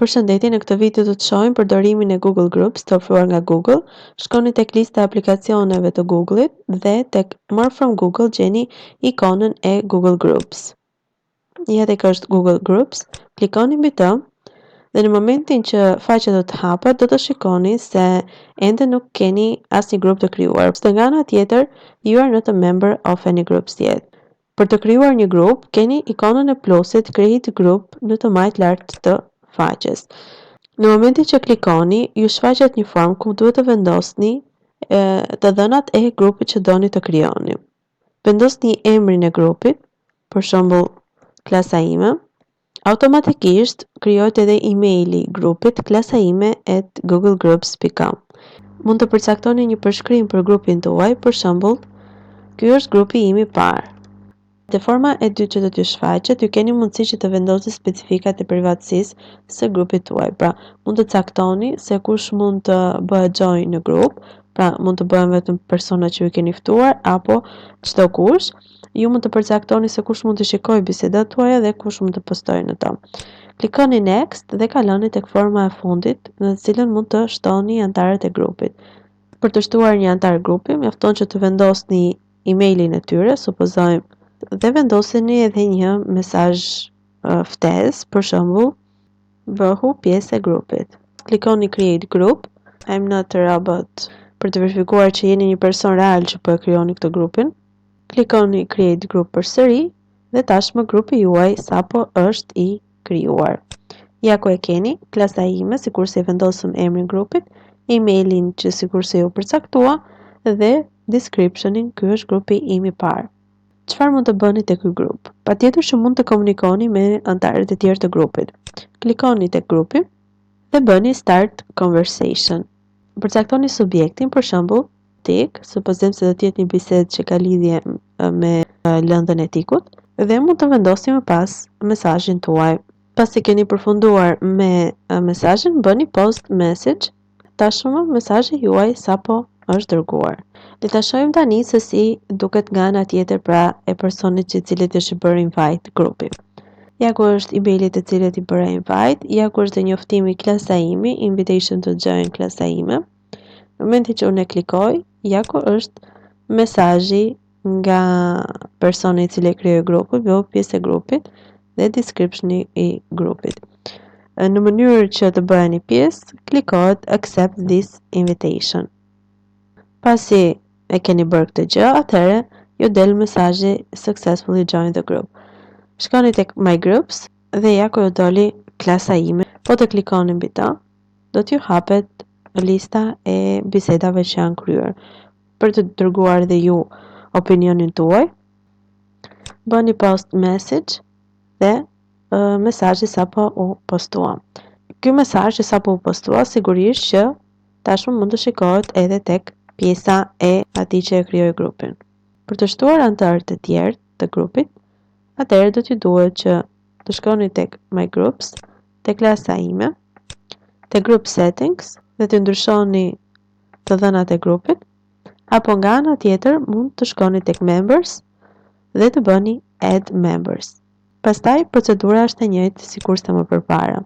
Përshëndetje, në këtë video do të shohim përdorimin e Google Groups të ofruar nga Google. Shkoni tek lista e aplikacioneve të Google-it dhe tek More from Google gjeni ikonën e Google Groups. Ja tek është Google Groups, klikoni mbi të dhe në momentin që faqja do të hapet, do të shikoni se ende nuk keni asnjë grup të krijuar. Së nga ana tjetër, you are not a member of any groups yet. Për të krijuar një grup, keni ikonën e plusit Create Group në të majt lart të faqes. Në momentin që klikoni, ju shfaqet një form ku duhet të vendosni të dhënat e grupit që doni të krijoni. Vendosni emrin e grupit, për shembull klasa ime. Automatikisht krijohet edhe emaili i grupit klasaime@googlegroups.com. Mund të përcaktoni një përshkrim për grupin tuaj, për shembull, ky është grupi im i parë. Te forma e dytë që do t'ju shfaqet, ju keni mundësi që të vendosni specifikat e privatësisë së grupit tuaj. Pra, mund të caktoni se kush mund të bëhet join në grup, pra mund të bëhen vetëm persona që ju keni ftuar apo çdo kush. Ju mund të përcaktoni se kush mund të shikojë bisedat tuaja dhe kush mund të postojë në to. Klikoni next dhe kaloni tek forma e fundit, në të cilën mund të shtoni anëtarët e grupit. Për të shtuar një anëtar grupi, mjafton që të vendosni emailin e tyre, supozojmë, dhe vendosni edhe një mesazh ftesë, për shembull, bëhu pjesë e grupit. Klikoni create group, I'm not a robot, për të verifikuar që jeni një person real që po e krijoni këtë grupin. Klikoni create group përsëri dhe tashmë grupi juaj sapo është i krijuar. Ja ku e keni, klasa ime, sikurse i vendosëm emrin grupit, emailin që sikurse ju përcaktua dhe descriptionin, ky është grupi im i parë. Çfarë mund të bëni te ky grup? Patjetër që mund të komunikoni me anëtarët e tjerë të grupit. Klikoni tek grupi dhe bëni start conversation. Përcaktoni subjektin, për shembull, tik, supozojmë se do të jetë një bisedë që ka lidhje me lëndën e tikut, dhe mund të vendosni më pas mesazhin tuaj. Pasi keni përfunduar me mesazhin, bëni post message. Tashmë mesazhi juaj sapo është dërguar. Le ta shohim tani se si duket nga ana tjetër, pra e personit që cilit është i bërë invite grupi. Ja ku është emailit të cilit i bëra invite, ja ku është njoftimi klasa imi, invitation to join klasa ime. Në momentin që unë e klikoj, ja ku është mesazhi nga personi i cili e krijoi grupin, bëu pjesë e grupit dhe descriptioni i grupit. Në mënyrë që të bëheni pjesë, klikohet accept this invitation. Pasi e keni bërë këtë gjë, atëherë ju del mesazhi successfully join the group. Shkoni tek my groups dhe ja ku ju doli klasa ime. Po të klikoni mbi ta, do t'ju hapet lista e bisedave që janë kryer. Për të dërguar dhe ju opinionin tuaj, bëni post message dhe mesazhi sapo u postua. Ky mesazh që sapo u postua sigurisht që tashmë mund të shikohet edhe tek pjesa e atij që e krijoi grupin. Për të shtuar anëtarët e tjerë të grupit, atëherë do t'ju duhet që të shkoni tek my groups, tek klasa ime, tek group settings dhe të ndryshoni të dhënat e grupit, apo nga ana tjetër mund të shkoni tek members dhe të bëni add members. Pastaj procedura është e njëjtë sikurse më përpara.